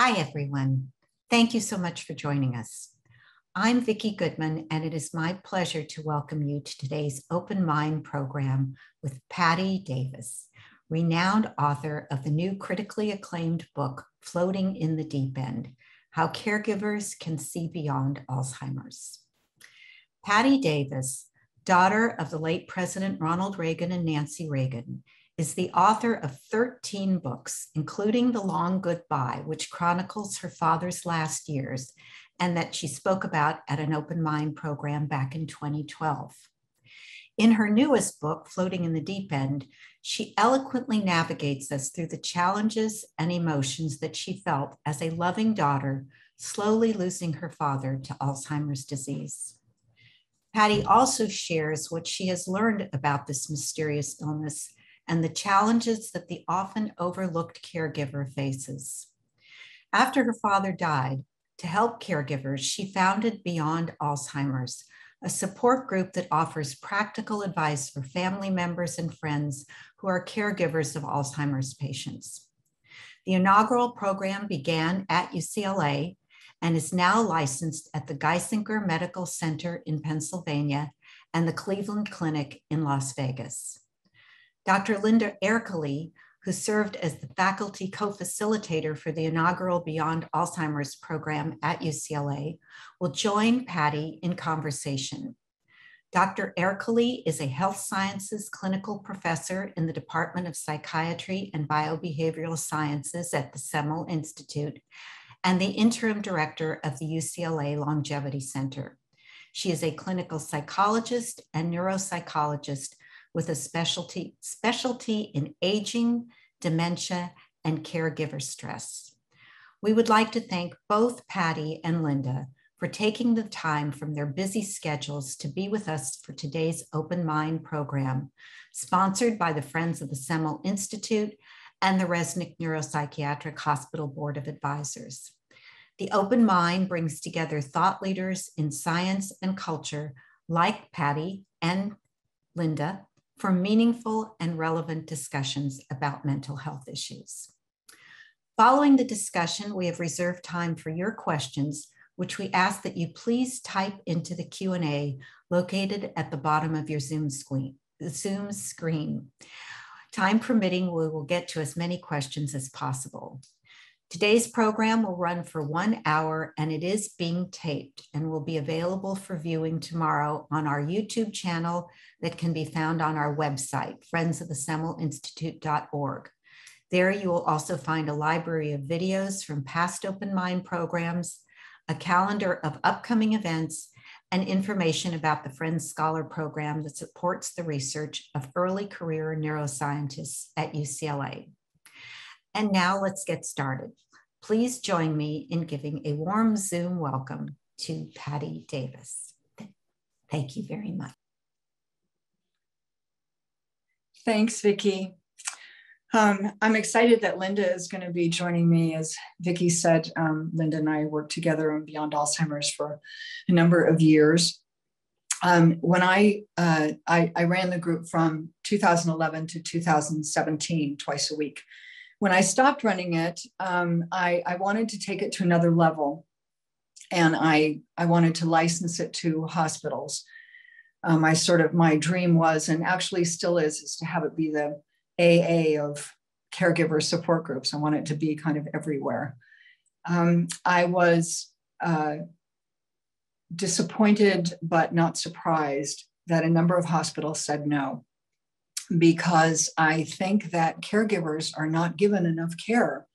Hi, everyone. Thank you so much for joining us. I'm Vicki Goodman, and it is my pleasure to welcome you to today's Open Mind program with Patti Davis, renowned author of the new critically acclaimed book, Floating in the Deep End: How Caregivers Can See Beyond Alzheimer's. Patti Davis, daughter of the late President Ronald Reagan and Nancy Reagan, is the author of 13 books, including The Long Goodbye, which chronicles her father's last years and that she spoke about at an Open Mind program back in 2012. In her newest book, Floating in the Deep End, she eloquently navigates us through the challenges and emotions that she felt as a loving daughter, slowly losing her father to Alzheimer's disease. Patti also shares what she has learned about this mysterious illness and the challenges that the often overlooked caregiver faces. After her father died, to help caregivers, she founded Beyond Alzheimer's, a support group that offers practical advice for family members and friends who are caregivers of Alzheimer's patients. The inaugural program began at UCLA and is now licensed at the Geisinger Medical Center in Pennsylvania and the Cleveland Clinic in Las Vegas. Dr. Linda Ercole, who served as the faculty co-facilitator for the inaugural Beyond Alzheimer's program at UCLA, will join Patti in conversation. Dr. Ercole is a health sciences clinical professor in the Department of Psychiatry and Biobehavioral Sciences at the Semel Institute and the interim director of the UCLA Longevity Center. She is a clinical psychologist and neuropsychologist with a specialty in aging, dementia, and caregiver stress. We would like to thank both Patti and Linda for taking the time from their busy schedules to be with us for today's Open Mind program, sponsored by the Friends of the Semel Institute and the Resnick Neuropsychiatric Hospital Board of Advisors. The Open Mind brings together thought leaders in science and culture like Patti and Linda for meaningful and relevant discussions about mental health issues. Following the discussion, we have reserved time for your questions, which we ask that you please type into the Q&A located at the bottom of your Zoom screen. Time permitting, we will get to as many questions as possible. Today's program will run for 1 hour and it is being taped and will be available for viewing tomorrow on our YouTube channel that can be found on our website, friendsofthesemelinstitute.org. There you will also find a library of videos from past Open Mind programs, a calendar of upcoming events, and information about the Friends Scholar program that supports the research of early career neuroscientists at UCLA. And now let's get started. Please join me in giving a warm Zoom welcome to Patti Davis. Thank you very much. Thanks, Vicki. I'm excited that Linda is going to be joining me. As Vicki said, Linda and I worked together on Beyond Alzheimer's for a number of years. When I ran the group from 2011 to 2017, twice a week. When I stopped running it, I wanted to take it to another level, and I wanted to license it to hospitals. My dream was, and actually still is to have it be the AA of caregiver support groups. I want it to be kind of everywhere. I was disappointed, but not surprised that a number of hospitals said no, because I think that caregivers are not given enough care,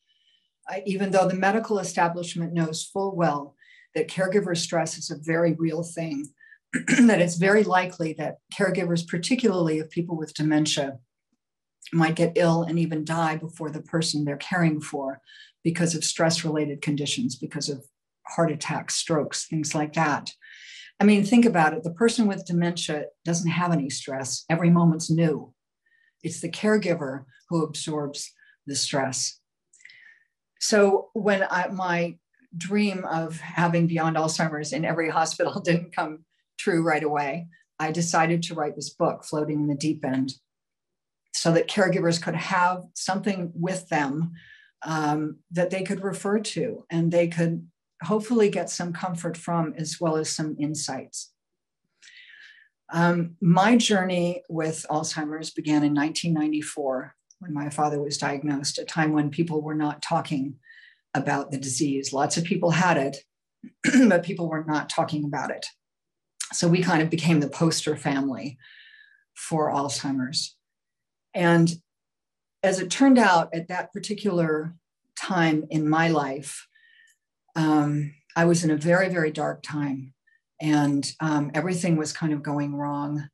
even though the medical establishment knows full well that caregiver stress is a very real thing, that it's very likely that caregivers, particularly of people with dementia, might get ill and even die before the person they're caring for because of stress-related conditions, because of heart attacks, strokes, things like that. I mean, think about it. The person with dementia doesn't have any stress. Every moment's new. It's the caregiver who absorbs the stress. So when my dream of having Beyond Alzheimer's in every hospital didn't come true right away, I decided to write this book, Floating in the Deep End, so that caregivers could have something with them that they could refer to and they could hopefully get some comfort from, as well as some insights. My journey with Alzheimer's began in 1994 when my father was diagnosed, a time when people were not talking about the disease. Lots of people had it, but people were not talking about it. So we kind of became the poster family for Alzheimer's. And as it turned out, at that particular time in my life, I was in a very, very dark time, and everything was kind of going wrong.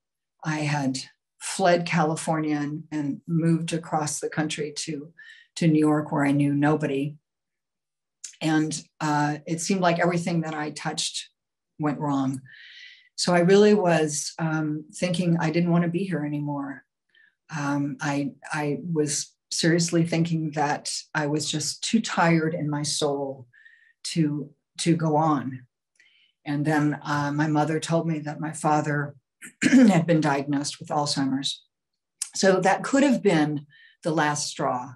I had fled California and moved across the country to New York, where I knew nobody. And it seemed like everything that I touched went wrong. So I really was thinking I didn't want to be here anymore. I was seriously thinking that I was just too tired in my soul to go on. And then my mother told me that my father had been diagnosed with Alzheimer's. So that could have been the last straw,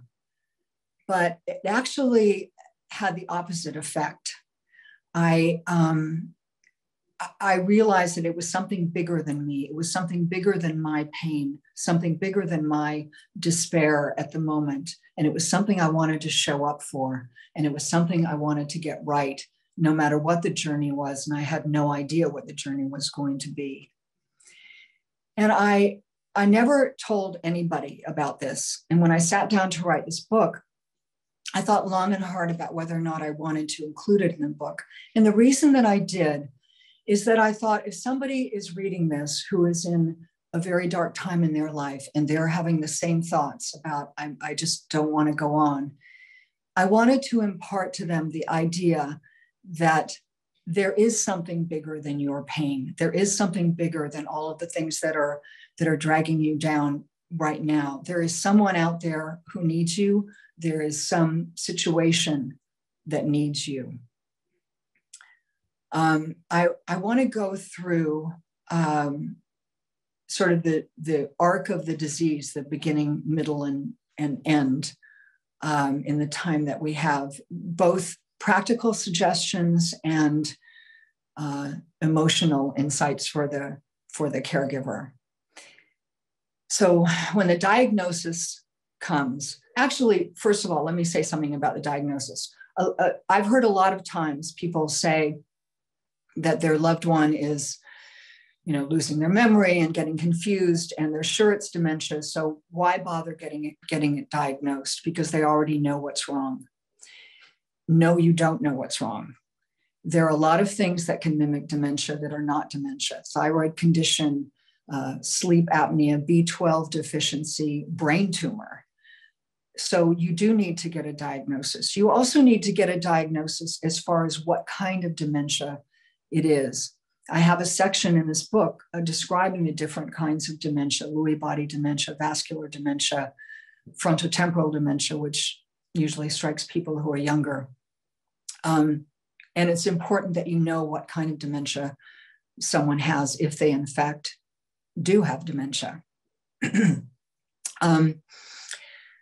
but it actually had the opposite effect. I realized that it was something bigger than me. It was something bigger than my pain, something bigger than my despair at the moment. And it was something I wanted to show up for. And it was something I wanted to get right, no matter what the journey was. And I had no idea what the journey was going to be. And I never told anybody about this. And when I sat down to write this book, I thought long and hard about whether or not I wanted to include it in the book. And the reason that I did is that I thought, if somebody is reading this who is in a very dark time in their life and they're having the same thoughts about, I just don't want to go on, I wanted to impart to them the idea that there is something bigger than your pain. There is something bigger than all of the things that are dragging you down right now. There is someone out there who needs you. There is some situation that needs you. I want to go through sort of the arc of the disease, the beginning, middle, and end in the time that we have, both practical suggestions and emotional insights for the caregiver. So when the diagnosis comes, actually, first of all, let me say something about the diagnosis. I've heard a lot of times people say that their loved one is, losing their memory and getting confused, and they're sure it's dementia. So why bother getting it diagnosed? Because they already know what's wrong. No, you don't know what's wrong. There are a lot of things that can mimic dementia that are not dementia: thyroid condition, sleep apnea, B12 deficiency, brain tumor. So you do need to get a diagnosis. You also need to get a diagnosis as far as what kind of dementia it is. I have a section in this book describing the different kinds of dementia: Lewy body dementia, vascular dementia, frontotemporal dementia, which usually strikes people who are younger. And it's important that you know what kind of dementia someone has if they in fact do have dementia.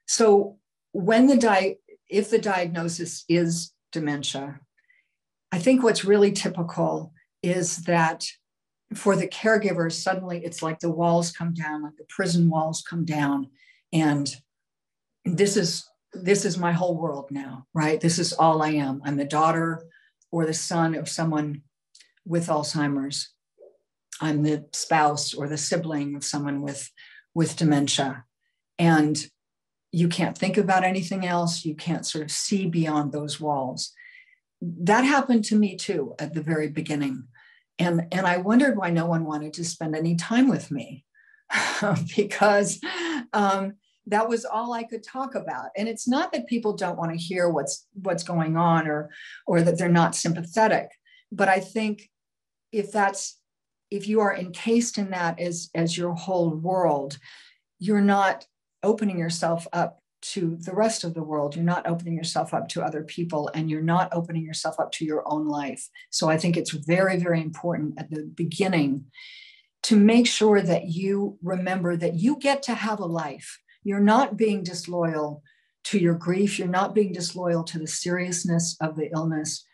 So if the diagnosis is dementia, I think what's really typical is that for the caregivers, suddenly it's like the walls come down, like the prison walls come down, and this is my whole world now, right? This is all I am. I'm the daughter or the son of someone with Alzheimer's. I'm the spouse or the sibling of someone with dementia. And you can't think about anything else. You can't sort of see beyond those walls. That happened to me too at the very beginning. And I wondered why no one wanted to spend any time with me because that was all I could talk about. And it's not that people don't want to hear what's going on or that they're not sympathetic. But I think if you are encased in that as your whole world, you're not opening yourself up to the rest of the world. You're not opening yourself up to other people, and you're not opening yourself up to your own life. So I think it's very, very important at the beginning to make sure that you remember that you get to have a life. You're not being disloyal to your grief. You're not being disloyal to the seriousness of the illness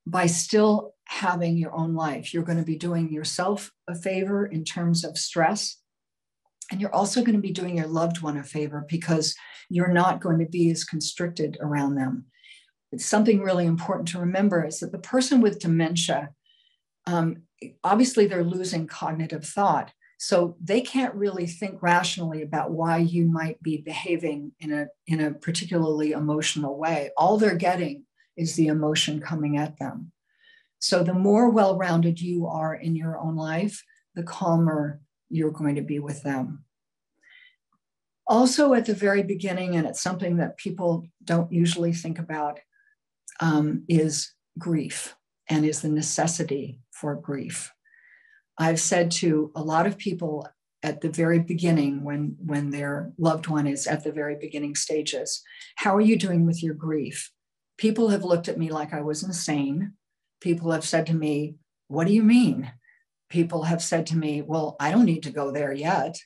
by still having your own life. You're going to be doing yourself a favor in terms of stress. And you're also going to be doing your loved one a favor because you're not going to be as constricted around them. It's something really important to remember is that the person with dementia, obviously they're losing cognitive thought. So they can't really think rationally about why you might be behaving in a particularly emotional way. All they're getting is the emotion coming at them. So the more well-rounded you are in your own life, the calmer you're going to be with them. Also at the very beginning, and it's something that people don't usually think about, is grief and is the necessity for grief. I've said to a lot of people at the very beginning, when their loved one is at the very beginning stages, how are you doing with your grief? People have looked at me like I was insane. People have said to me, what do you mean? People have said to me, well, I don't need to go there yet.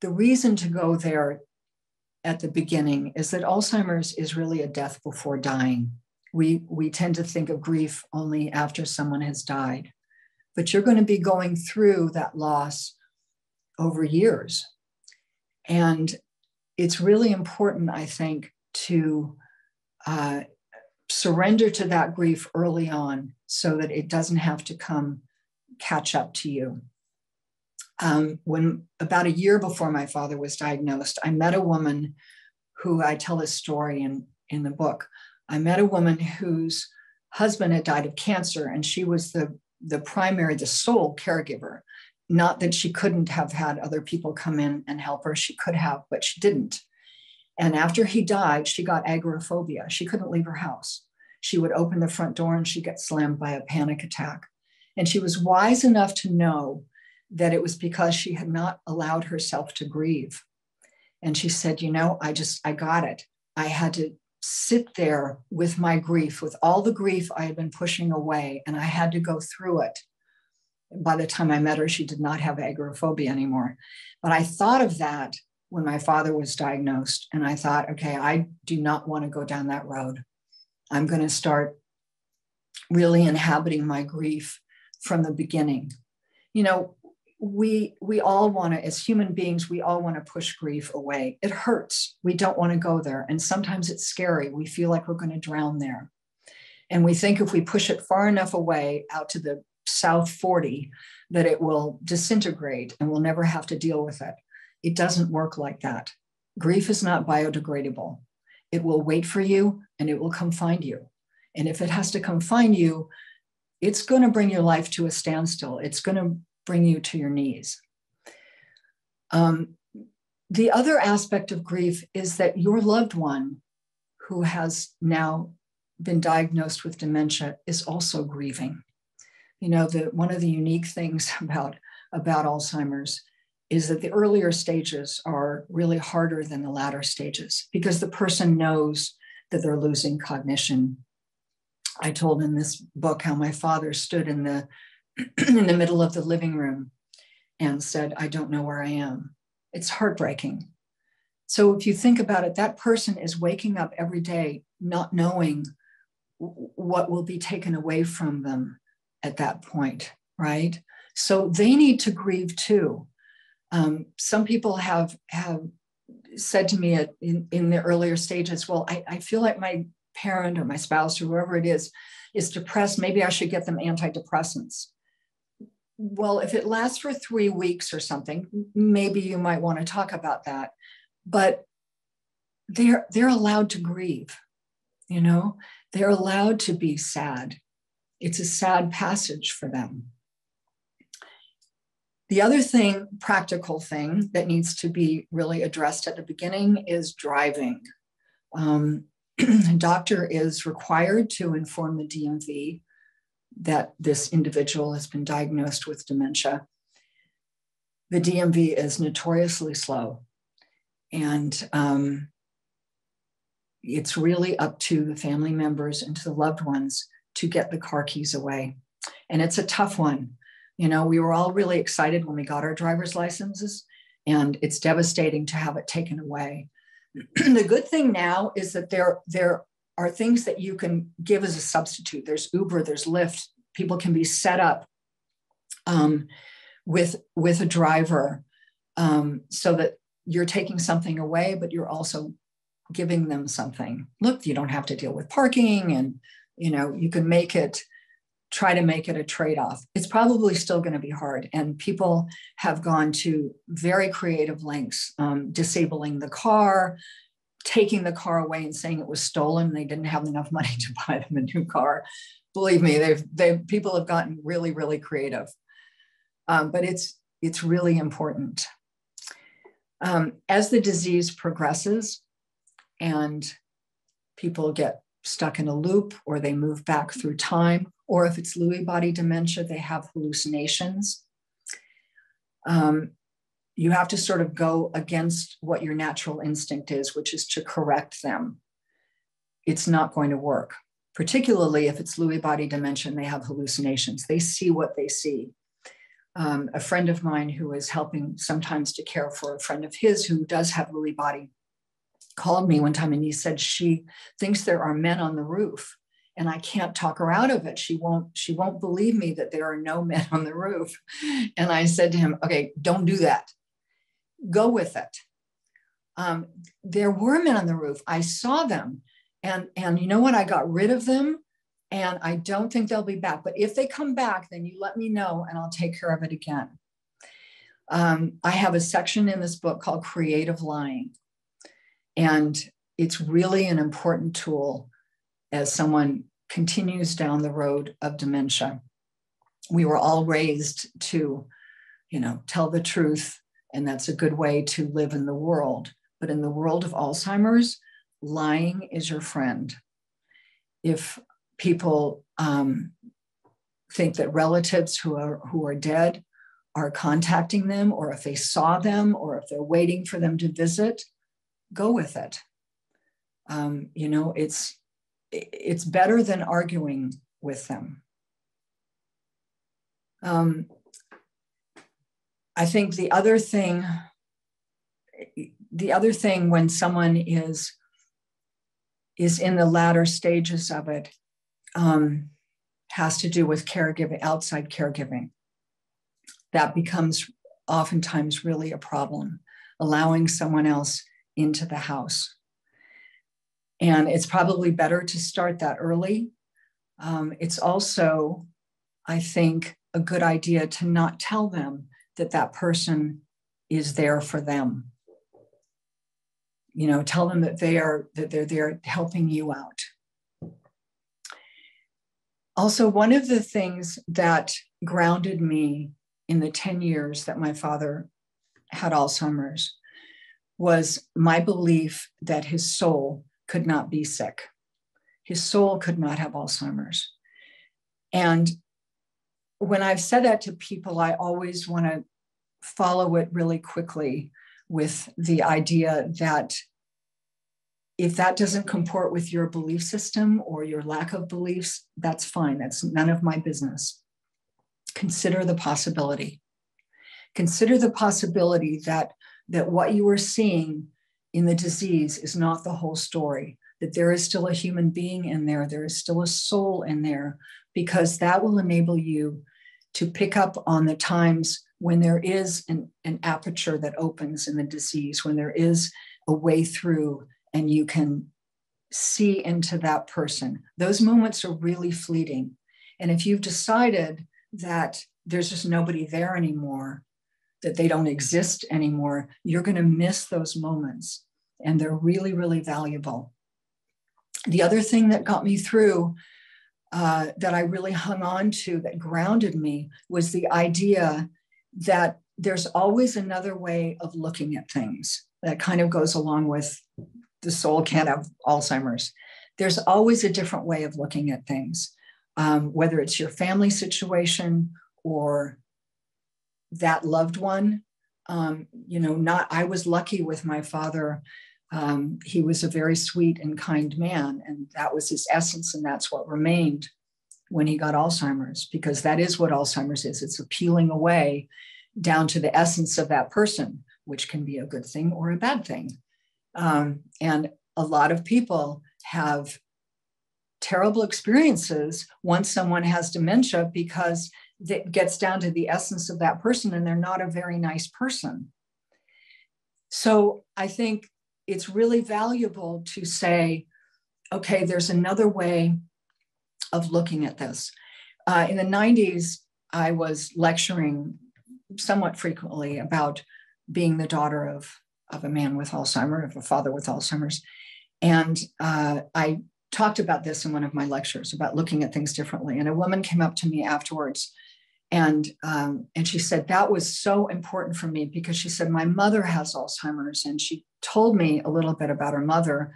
The reason to go there at the beginning is that Alzheimer's is really a death before dying. We tend to think of grief only after someone has died, but you're going to be going through that loss over years. And it's really important, I think, to surrender to that grief early on so that it doesn't have to catch up to you. When about a year before my father was diagnosed, I met a woman who, I tell this story in the book. I met a woman whose husband had died of cancer, and she was the sole caregiver. Not that she couldn't have had other people come in and help her. She could have, but she didn't. And after he died, she got agoraphobia. She couldn't leave her house. She would open the front door and she'd get slammed by a panic attack. And she was wise enough to know that it was because she had not allowed herself to grieve. And she said, I got it. I had to sit there with my grief, with all the grief I had been pushing away, and I had to go through it. By the time I met her, she did not have agoraphobia anymore. But I thought of that when my father was diagnosed, and I thought, okay, I do not want to go down that road. I'm going to start really inhabiting my grief from the beginning. We all want to, as human beings, we all want to push grief away. It hurts. We don't want to go there. And sometimes it's scary. We feel like we're going to drown there. And we think if we push it far enough away out to the South 40, that it will disintegrate and we'll never have to deal with it. It doesn't work like that. Grief is not biodegradable. It will wait for you and it will come find you. And if it has to come find you, it's going to bring your life to a standstill. It's going to bring you to your knees. The other aspect of grief is that your loved one who has now been diagnosed with dementia is also grieving. One of the unique things about Alzheimer's is that the earlier stages are really harder than the latter stages because the person knows that they're losing cognition. I told in this book how my father stood in the middle of the living room and said, I don't know where I am. It's heartbreaking. So if you think about it, that person is waking up every day not knowing what will be taken away from them at that point, right? So they need to grieve too. Some people have said to me in the earlier stages, well, I feel like my parent or my spouse or whoever it is depressed. Maybe I should get them antidepressants. Well, if it lasts for 3 weeks or something, maybe you might want to talk about that. But they're allowed to grieve, they're allowed to be sad. It's a sad passage for them. The other practical thing that needs to be really addressed at the beginning is driving. A doctor is required to inform the DMV that this individual has been diagnosed with dementia. The DMV is notoriously slow. And it's really up to the family members and to the loved ones to get the car keys away. And it's a tough one. We were all really excited when we got our driver's licenses, and it's devastating to have it taken away. The good thing now is that there are things that you can give as a substitute. There's Uber, there's Lyft. People can be set up with a driver so that you're taking something away, but you're also giving them something. Look, you don't have to deal with parking, and you can try to make it a trade-off. It's probably still going to be hard. And people have gone to very creative lengths, disabling the car, taking the car away and saying it was stolen. They didn't have enough money to buy them a new car. Believe me, people have gotten really, really creative. But it's really important. As the disease progresses and people get stuck in a loop, or they move back through time, or if it's Lewy body dementia, they have hallucinations. You have to sort of go against what your natural instinct is, which is to correct them. It's not going to work, particularly if it's Lewy body dementia and they have hallucinations. They see what they see. A friend of mine who is helping sometimes to care for a friend of his who does have Lewy body called me one time, and he said she thinks there are men on the roof, and I can't talk her out of it. She won't believe me that there are no men on the roof. And I said to him, okay, don't do that. Go with it. There were men on the roof. I saw them, and you know what? I got rid of them, and I don't think they'll be back. But if they come back, then you let me know, and I'll take care of it again. I have a section in this book called Creative Lying. And it's really an important tool as someone continues down the road of dementia. We were all raised to, tell the truth, and that's a good way to live in the world. But in the world of Alzheimer's, lying is your friend. If people think that relatives who are dead are contacting them, or if they saw them, or if they're waiting for them to visit, go with it. It's better than arguing with them. I think the other thing when someone is in the latter stages of it has to do with caregiving, outside caregiving. That becomes oftentimes really a problem, allowing someone else into the house. And it's probably better to start that early. It's also, I think, a good idea to not tell them that person is there for them. Tell them that they're there helping you out. Also, one of the things that grounded me in the 10 years that my father had Alzheimer's was my belief that his soul could not be sick. His soul could not have Alzheimer's. And when I've said that to people, I always want to follow it really quickly with the idea that if that doesn't comport with your belief system or your lack of beliefs, that's fine. That's none of my business. Consider the possibility. Consider the possibility that what you are seeing in the disease is not the whole story, that there is still a human being in there, there is still a soul in there, because that will enable you to pick up on the times when there is an aperture that opens in the disease, when there is a way through and you can see into that person. Those moments are really fleeting. And if you've decided that there's just nobody there anymore, that they don't exist anymore, you're going to miss those moments. And they're really, really valuable. The other thing that got me through, that I really hung on to, that grounded me, was the idea that there's always another way of looking at things. That kind of goes along with the soul can't have Alzheimer's. There's always a different way of looking at things, whether it's your family situation or that loved one. I was lucky with my father. He was a very sweet and kind man, and that was his essence, and that's what remained when he got Alzheimer's, because that is what Alzheimer's is. It's a peeling away down to the essence of that person, which can be a good thing or a bad thing. And a lot of people have terrible experiences once someone has dementia, because it gets down to the essence of that person and they're not a very nice person. So I think it's really valuable to say, okay, there's another way of looking at this. In the 90s, I was lecturing somewhat frequently about being the daughter of a man with Alzheimer's, of a father with Alzheimer's. And I talked about this in one of my lectures, about looking at things differently. And a woman came up to me afterwards, and she said, that was so important for me, because she said, my mother has Alzheimer's. And she told me a little bit about her mother,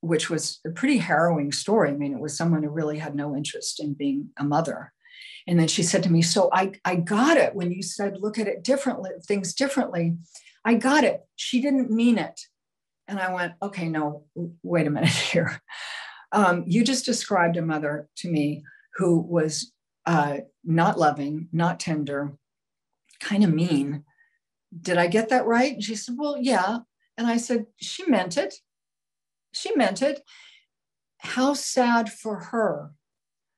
which was a pretty harrowing story. I mean, it was someone who really had no interest in being a mother. And then she said to me, so I got it when you said, look at it differently, things differently. I got it. She didn't mean it. And I went, okay, no, wait a minute here. You just described a mother to me who was not loving, not tender, kind of mean. Did I get that right? And she said, well, yeah. And I said, she meant it. She meant it. How sad for her.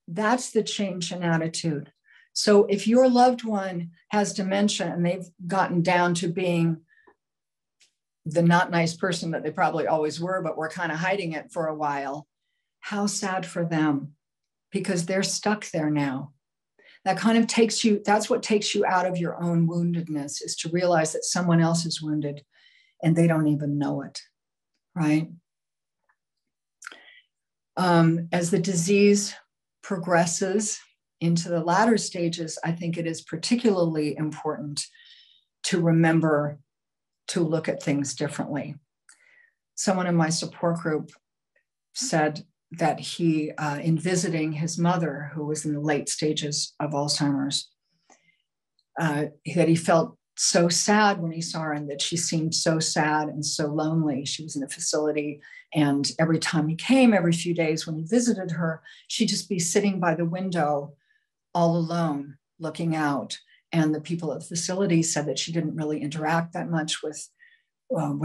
That's the change in attitude. So if your loved one has dementia and they've gotten down to being the not nice person that they probably always were, but were kind of hiding it for a while, how sad for them, because they're stuck there now. That kind of takes you, that's what takes you out of your own woundedness, is to realize that someone else is wounded and they don't even know it, right? As the disease progresses into the latter stages, I think it is particularly important to remember to look at things differently. Someone in my support group said that he, in visiting his mother, who was in the late stages of Alzheimer's, that he felt so sad when he saw her, and that she seemed so sad and so lonely. She was in a facility, and every time he came, every few days when he visited her, she'd just be sitting by the window all alone, looking out. And the people at the facility said that she didn't really interact that much with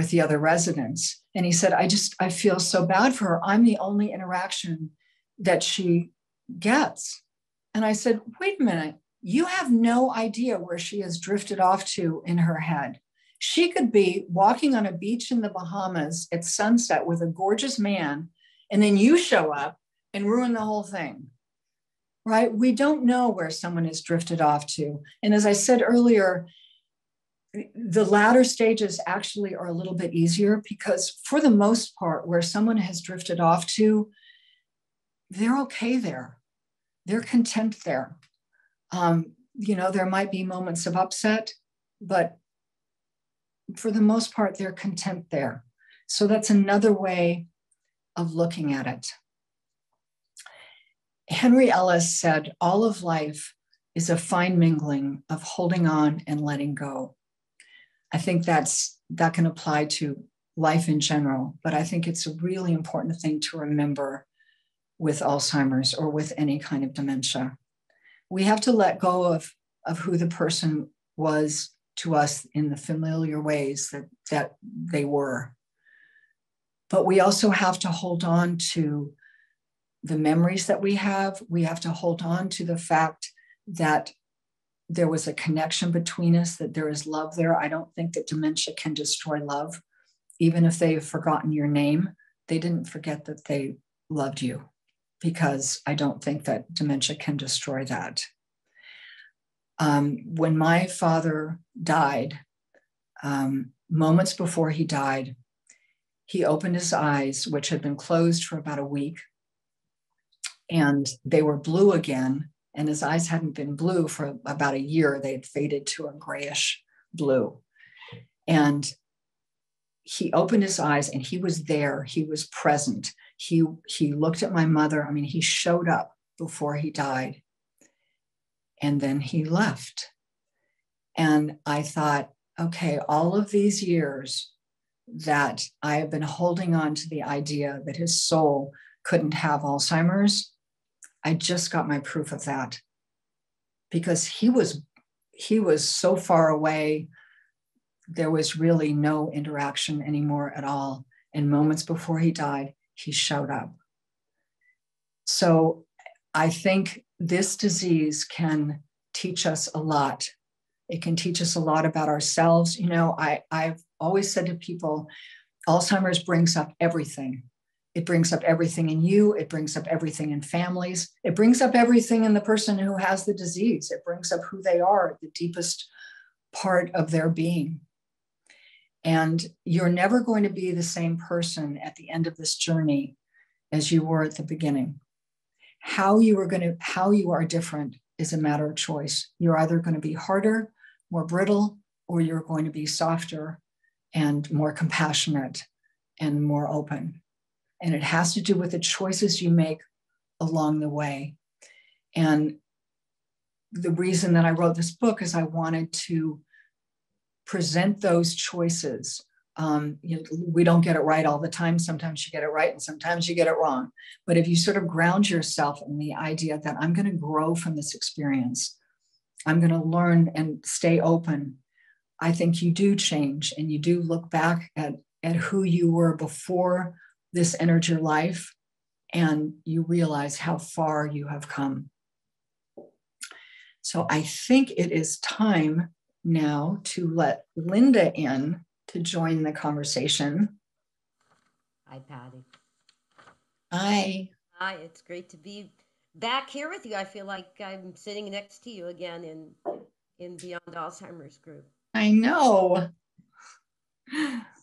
the other residents. And he said, I feel so bad for her. I'm the only interaction that she gets. And I said, wait a minute, you have no idea where she has drifted off to in her head. She could be walking on a beach in the Bahamas at sunset with a gorgeous man, and then you show up and ruin the whole thing, right? We don't know where someone has drifted off to. And as I said earlier, the latter stages actually are a little bit easier, because for the most part, where someone has drifted off to, they're okay there. They're content there. There might be moments of upset, but for the most part, they're content there. So that's another way of looking at it. Henry Ellis said, all of life is a fine mingling of holding on and letting go. I think that can apply to life in general, but I think it's a really important thing to remember with Alzheimer's or with any kind of dementia. We have to let go of who the person was to us in the familiar ways that they were. But we also have to hold on to the memories that we have. We have to hold on to the fact that there was a connection between us, that there is love there. I don't think that dementia can destroy love. Even if they've forgotten your name, they didn't forget that they loved you, because I don't think that dementia can destroy that. When my father died, moments before he died, he opened his eyes, which had been closed for about a week, and they were blue again. And his eyes hadn't been blue for about a year. They had faded to a grayish blue. And he opened his eyes and he was there. He was present. He looked at my mother. I mean, he showed up before he died. And then he left. And I thought, okay, all of these years that I have been holding on to the idea that his soul couldn't have Alzheimer's, I just got my proof of that, because he was so far away. There was really no interaction anymore at all. And moments before he died, he showed up. So I think this disease can teach us a lot. It can teach us a lot about ourselves. You know, I've always said to people, Alzheimer's brings up everything. It brings up everything in you. It brings up everything in families. It brings up everything in the person who has the disease. It brings up who they are, the deepest part of their being. And you're never going to be the same person at the end of this journey as you were at the beginning. How you are different is a matter of choice. You're either going to be harder, more brittle, or you're going to be softer and more compassionate and more open. And it has to do with the choices you make along the way. And the reason that I wrote this book is I wanted to present those choices. We don't get it right all the time. Sometimes you get it right and sometimes you get it wrong. But if you sort of ground yourself in the idea that I'm going to grow from this experience, I'm going to learn and stay open, I think you do change and you do look back at who you were before this entered your life, and you realize how far you have come. So I think it is time now to let Linda in to join the conversation. Hi, Patti. Hi. Hi, it's great to be back here with you. I feel like I'm sitting next to you again in Beyond Alzheimer's group. I know.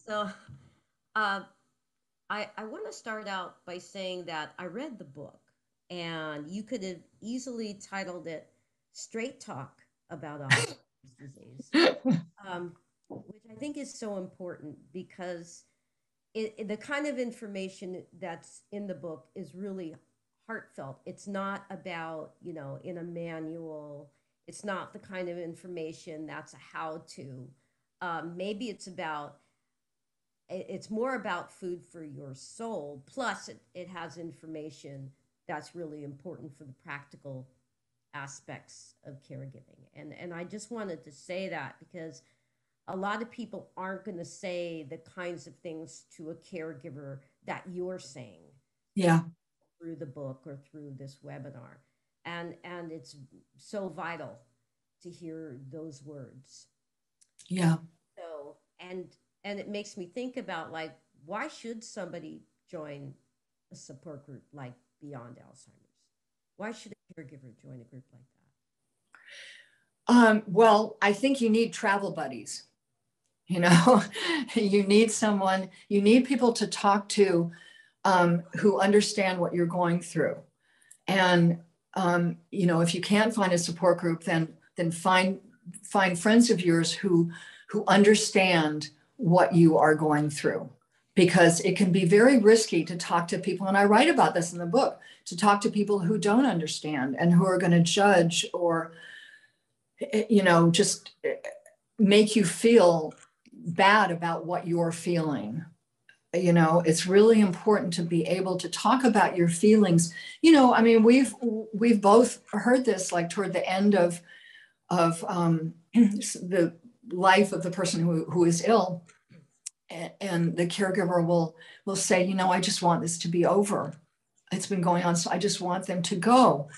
So I want to start out by saying that I read the book, and you could have easily titled it Straight Talk About Alzheimer's Disease, which I think is so important because the kind of information that's in the book is really heartfelt. It's not about, in a manual. It's not the kind of information that's a how-to. Maybe it's more about food for your soul. Plus, it has information that's really important for the practical aspects of caregiving. And I just wanted to say that because a lot of people aren't going to say the kinds of things to a caregiver that you're saying. Yeah. Through the book or through this webinar. And it's so vital to hear those words. Yeah. So, and it makes me think about, like, why should somebody join a support group like Beyond Alzheimer's? Why should a caregiver join a group like that? Well, I think you need travel buddies. You need someone, you need people to talk to who understand what you're going through. And, if you can't find a support group, then find friends of yours who understand what you are going through, because it can be very risky to talk to people. And I write about this in the book, to talk to people who don't understand and who are going to judge or, just make you feel bad about what you're feeling. It's really important to be able to talk about your feelings. We've both heard this, like toward the end of the life of the person who is ill, and the caregiver will say, I just want this to be over. It's been going on, so I just want them to go.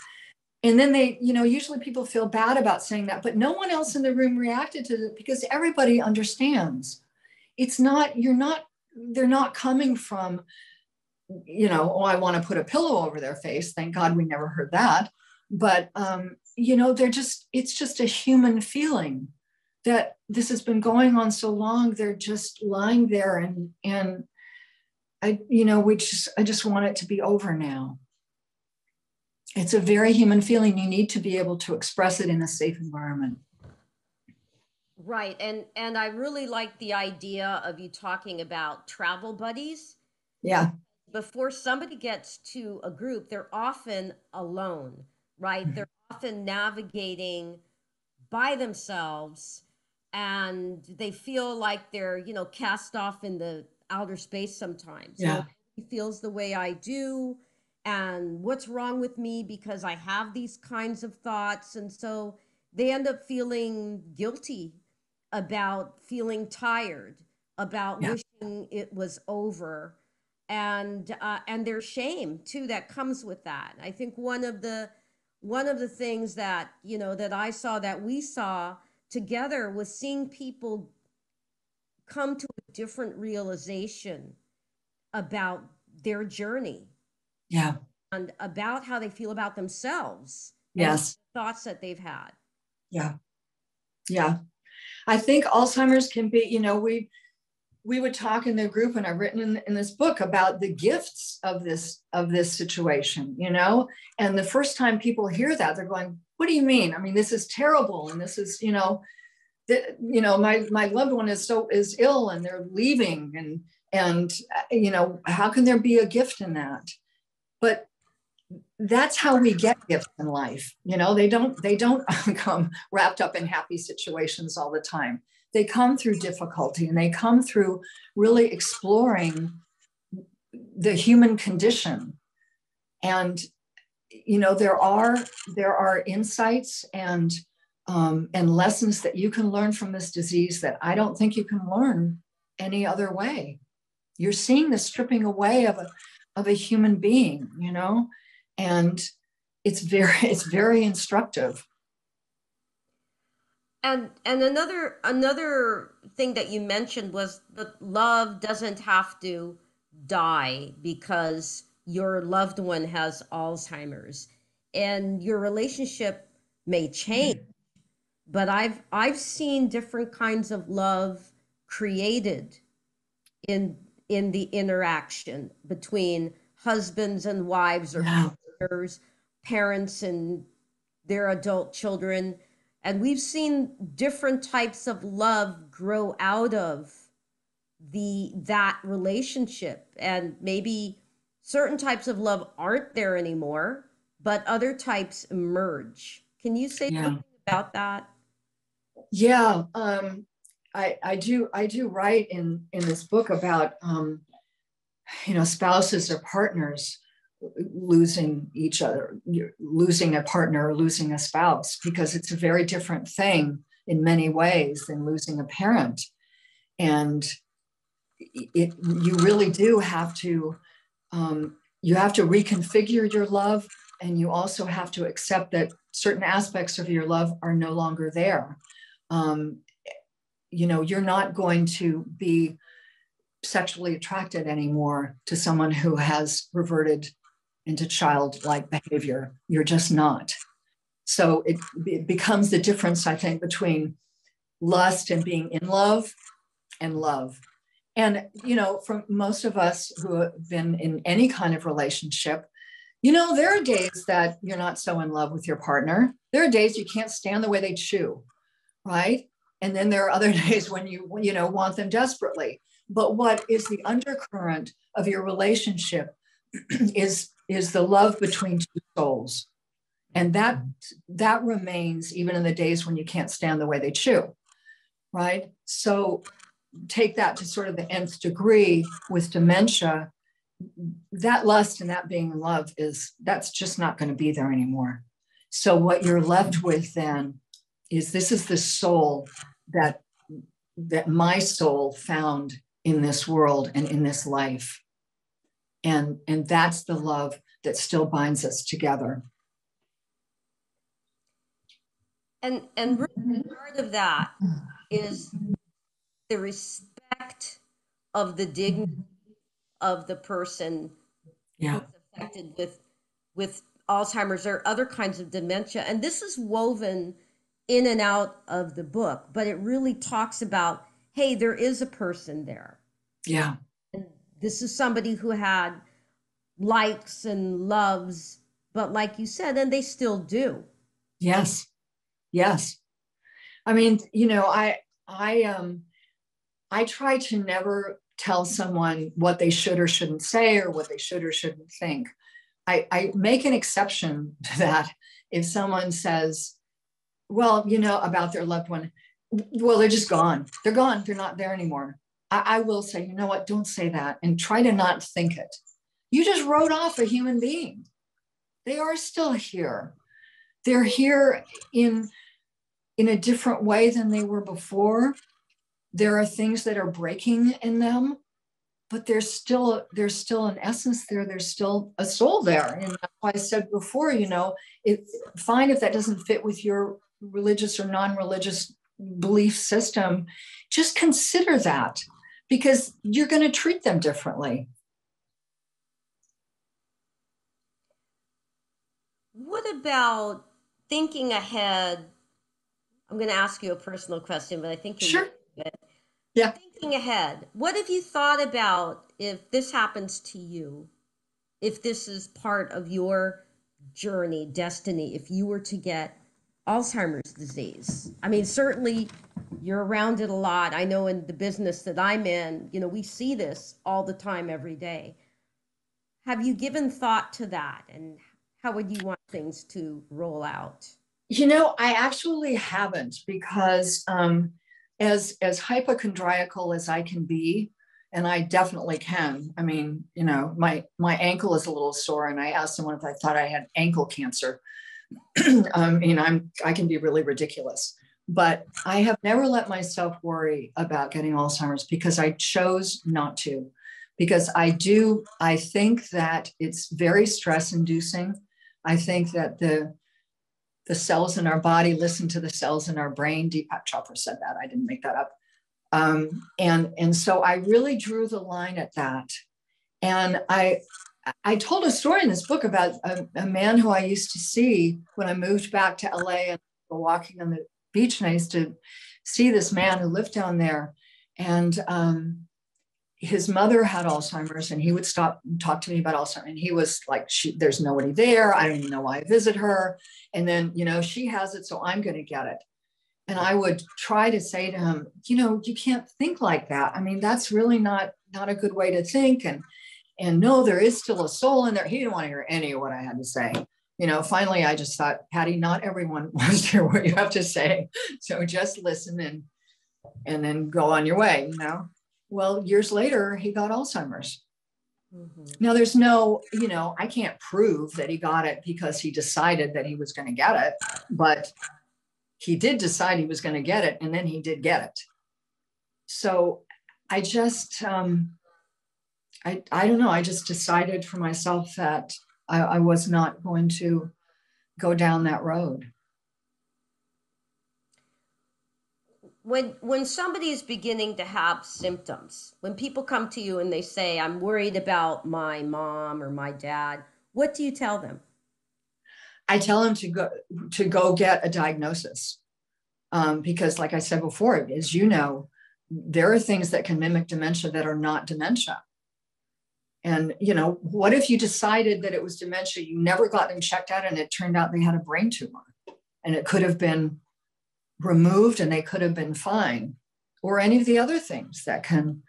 And then they, usually people feel bad about saying that, but no one else in the room reacted to it because everybody understands. They're not coming from, I want to put a pillow over their face. Thank God we never heard that. But, it's just a human feeling that this has been going on so long. They're just lying there and I just want it to be over now. It's a very human feeling. You need to be able to express it in a safe environment. Right. And I really like the idea of you talking about travel buddies. Yeah. Before somebody gets to a group, they're often alone, right? Mm-hmm. They're often navigating by themselves, and they feel like they're, cast off in the outer space sometimes. Yeah. He feels the way I do, and what's wrong with me because I have these kinds of thoughts. And so they end up feeling guilty about feeling tired, about wishing it was over, and there's shame too that comes with that. I think one of the things that, you know, that I saw, that we saw together, was seeing people come to a different realization about their journey. Yeah. And about how they feel about themselves. Yes. And thoughts that they've had. Yeah. Yeah. I think Alzheimer's can be, you know, we would talk in the group, and I've written in this book about the gifts of this situation, you know, and the first time people hear that, they're going, what do you mean? I mean, this is terrible. And this is, you know, my loved one is ill and they're leaving, and, you know, how can there be a gift in that? But that's how we get gifts in life. You know, they don't come wrapped up in happy situations all the time. They come through difficulty, and they come through really exploring the human condition. And, you know, there are insights and lessons that you can learn from this disease that I don't think you can learn any other way. You're seeing the stripping away of a human being, you know, and it's very instructive. And another thing that you mentioned was that love doesn't have to die because your loved one has Alzheimer's, and your relationship may change. But I've seen different kinds of love created in the interaction between husbands and wives, or partners, parents and their adult children. And we've seen different types of love grow out of that relationship. And maybe certain types of love aren't there anymore, but other types emerge. Can you say something about that? Yeah, I do write in this book about you know, spouses or partners losing each other, losing a partner or losing a spouse, because it's a very different thing in many ways than losing a parent. And you really do have to reconfigure your love, and you also have to accept that certain aspects of your love are no longer there. You know, you're not going to be sexually attracted anymore to someone who has reverted into childlike behavior. You're just not. So it becomes the difference, I think, between lust and being in love and love. And, you know, for most of us who have been in any kind of relationship, you know, there are days that you're not so in love with your partner. There are days you can't stand the way they chew, right? And then there are other days when you want them desperately. But what is the undercurrent of your relationship is the love between two souls. And that remains even in the days when you can't stand the way they chew, right? So take that to sort of the nth degree with dementia. That lust and that being in love that's just not going to be there anymore. So what you're left with then is, this is the soul that my soul found in this world and in this life. And that's the love that still binds us together. And really part of that is the respect of the dignity of the person who's affected with Alzheimer's or other kinds of dementia. And this is woven in and out of the book, but it really talks about, hey, there is a person there. Yeah. And this is somebody who had likes and loves, but like you said, and they still do. Yes. Yes. I mean, you know, I try to never tell someone what they should or shouldn't say, or what they should or shouldn't think. I make an exception to that. If someone says, well, you know, about their loved one, well, they're just gone. They're gone. They're not there anymore. I will say, you know what, don't say that, and try to not think it. You just wrote off a human being. They are still here. They're here in a different way than they were before. There are things that are breaking in them. but there's still an essence there. There's still a soul there. And that's why I said before, fine if that doesn't fit with your religious or non-religious belief system, just consider that, because you're going to treat them differently. What about thinking ahead? I'm going to ask you a personal question, but I think you Sure. Yeah. Thinking ahead, what have you thought about if this happens to you, if this is part of your journey, destiny, if you were to get Alzheimer's disease? I mean, certainly you're around it a lot. I know in the business that I'm in, we see this all the time, every day. Have you given thought to that? And how would you want things to roll out? I actually haven't, because as hypochondriacal as I can be, and I definitely can. I mean, my ankle is a little sore, and I asked someone if I thought I had ankle cancer. I can be really ridiculous, but I have never let myself worry about getting Alzheimer's, because I chose not to, because I think that it's very stress inducing. I think that the cells in our body listen to the cells in our brain. Deepak Chopra said that. I didn't make that up. And so I really drew the line at that. And I told a story in this book about a man who I used to see when I moved back to LA and walking on the beach. And I used to see this man who lived down there. And his mother had Alzheimer's, and he would stop and talk to me about Alzheimer's. And he was like, there's nobody there. I don't even know why I visit her. And then, she has it, so I'm going to get it. And I would try to say to him, you can't think like that. I mean, that's really not a good way to think. And no, there is still a soul in there. He didn't want to hear any of what I had to say. Finally, I just thought, Patti, not everyone wants to hear what you have to say. So just listen and then go on your way, Well, years later, he got Alzheimer's. Mm-hmm. Now, there's no, I can't prove that he got it because he decided that he was going to get it, but he did decide he was going to get it, and then he did get it. So I just, I don't know, I just decided for myself that I was not going to go down that road. When somebody is beginning to have symptoms, when people come to you and they say, I'm worried about my mom or my dad, what do you tell them? I tell them to go get a diagnosis. Because like I said before, as you know, there are things that can mimic dementia that are not dementia. And, what if you decided that it was dementia, you never got them checked out, and it turned out they had a brain tumor, and it could have been removed and they could have been fine, or any of the other things that can,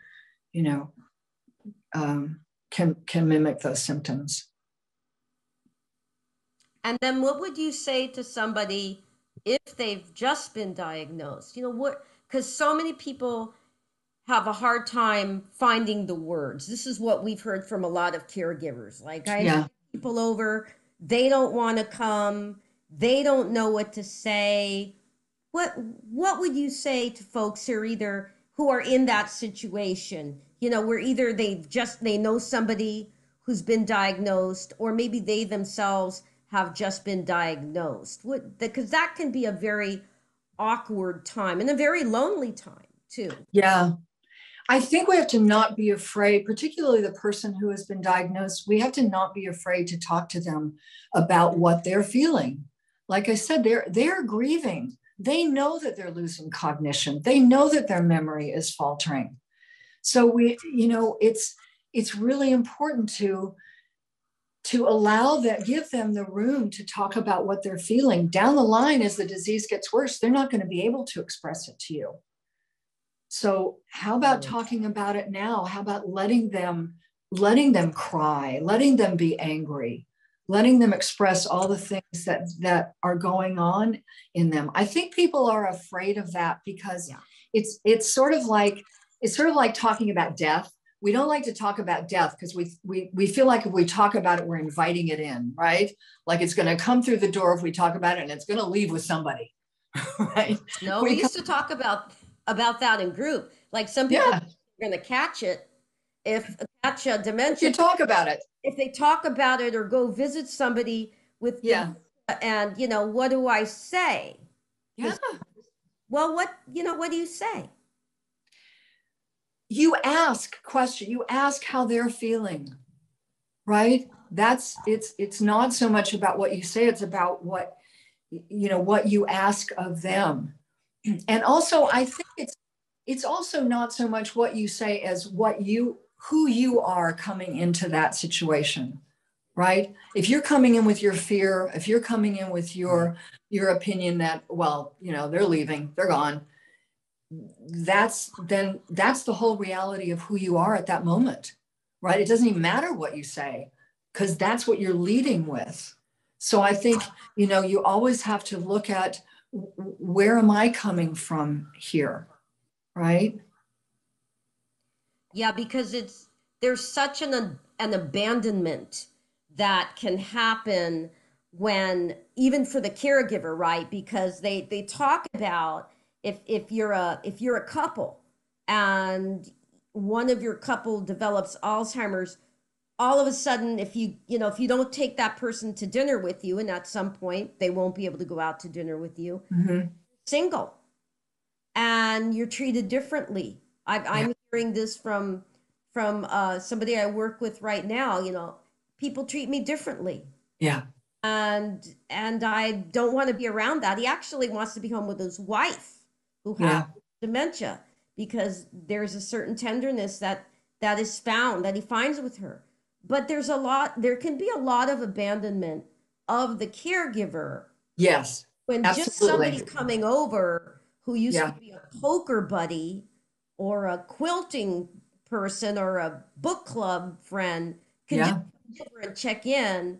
can mimic those symptoms. And then what would you say to somebody if they've just been diagnosed? Because so many people have a hard time finding the words. This is what we've heard from a lot of caregivers. Like, I have people over, they don't want to come, they don't know what to say. What would you say to folks who are in that situation? Where either they know somebody who's been diagnosed, or maybe they themselves have just been diagnosed. Because that can be a very awkward time and a very lonely time too. Yeah. I think we have to not be afraid, particularly the person who has been diagnosed. We have to not be afraid to talk to them about what they're feeling. Like I said, they're grieving. They know that they're losing cognition. They know that their memory is faltering. So it's really important to allow that, give them the room to talk about what they're feeling. Down the line, as the disease gets worse, they're not going to be able to express it to you. So how about talking about it now? How about letting them cry, letting them be angry, letting them express all the things that are going on in them? I think people are afraid of that because it's sort of like talking about death. We don't like to talk about death because we feel like if we talk about it, we're inviting it in, right? Like it's going to come through the door if we talk about it, and it's going to leave with somebody, right? No, we used to talk about that in group. Like some people are going to catch it, if Dementia, You talk about it. if they talk about it or go visit somebody with Yeah. dementia, and what do I say? Yeah. Well, what do you say? You ask question. You ask how they're feeling, right? It's not so much about what you say. It's about what you ask of them. And also, I think it's also not so much what you say as who you are coming into that situation, right? If you're coming in with your fear, if you're coming in with your opinion that, well, they're leaving, they're gone, that's the whole reality of who you are at that moment, right? It doesn't even matter what you say, because that's what you're leading with. So I think, you always have to look at, where am I coming from here, right? Yeah, because there's such an abandonment that can happen when, even for the caregiver, right? Because they talk about, if you're a couple and one of your couple develops Alzheimer's, all of a sudden, if you don't take that person to dinner with you, and at some point they won't be able to go out to dinner with you, single, and you're treated differently. I'm hearing this from somebody I work with right now. People treat me differently. Yeah. And I don't want to be around that. He actually wants to be home with his wife who has dementia, because there's a certain tenderness that is found, that he finds with her. But there can be a lot of abandonment of the caregiver. Yes. When absolutely. Just somebody coming over who used to be a poker buddy or a quilting person or a book club friend can just come over and check in,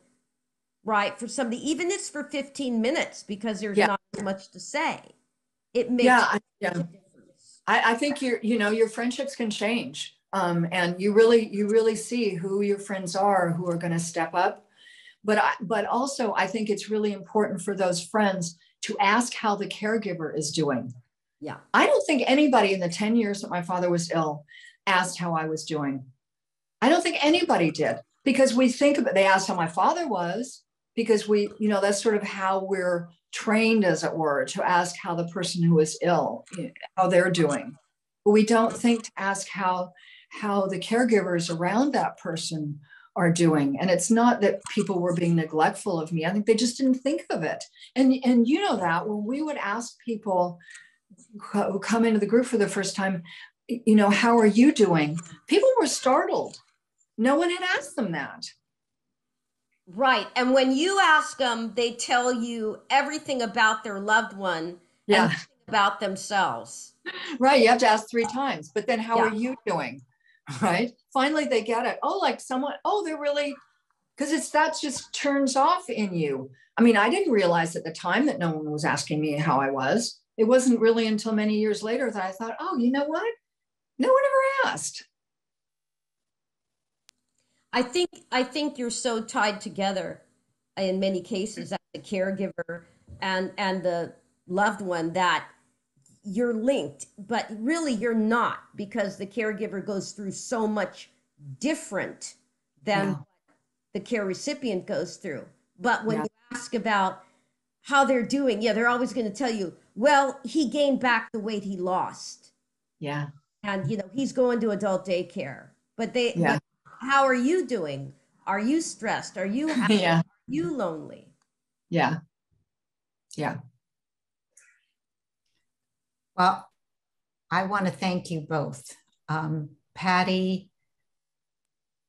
right, for somebody, even if it's for 15 minutes, because there's not much to say. It makes a difference. I think your friendships can change. And you really see who your friends are, who are going to step up. But also, I think it's really important for those friends to ask how the caregiver is doing. Yeah. I don't think anybody in the 10 years that my father was ill asked how I was doing. I don't think anybody did, because they asked how my father was, because that's sort of how we're trained, as it were, to ask how the person who is ill, how they're doing. But we don't think to ask how the caregivers around that person are doing. And it's not that people were being neglectful of me. I think they just didn't think of it. And that when we would ask people who come into the group for the first time, how are you doing? People were startled. No one had asked them that. Right. And when you ask them, they tell you everything about their loved one and about themselves. Right. You have to ask 3 times. But then how are you doing? Right. Finally, they get it. Oh, like someone, they're really, because that just turns off in you. I mean, I didn't realize at the time that no one was asking me how I was. It wasn't really until many years later that I thought, oh, you know what? No one ever asked. I think you're so tied together in many cases as a caregiver and the loved one that you're linked, but really you're not, because the caregiver goes through so much different than what the care recipient goes through. But when you ask about how they're doing, they're always going to tell you, well, he gained back the weight he lost. Yeah. And, he's going to adult daycare. But but how are you doing? Are you stressed? Are you happy? Are you lonely? Yeah. Yeah. Well, I want to thank you both. Patti,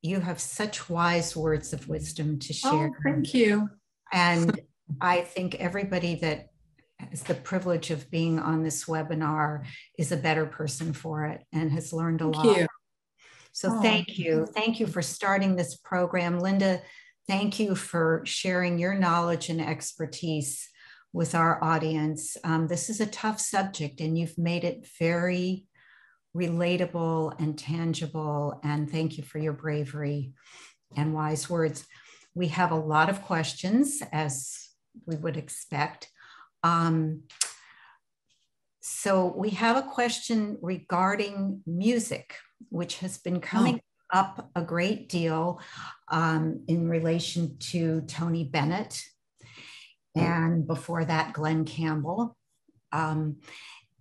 you have such wise words of wisdom to share. Oh, thank you. And I think everybody that has the privilege of being on this webinar is a better person for it and has learned a lot. Thank you. So thank you. Thank you for starting this program. Linda, thank you for sharing your knowledge and expertise with our audience. This is a tough subject, and you've made it very relatable and tangible. And thank you for your bravery and wise words. We have a lot of questions, as we would expect. So we have a question regarding music, which has been coming up a great deal in relation to Tony Bennett, and before that, Glenn Campbell.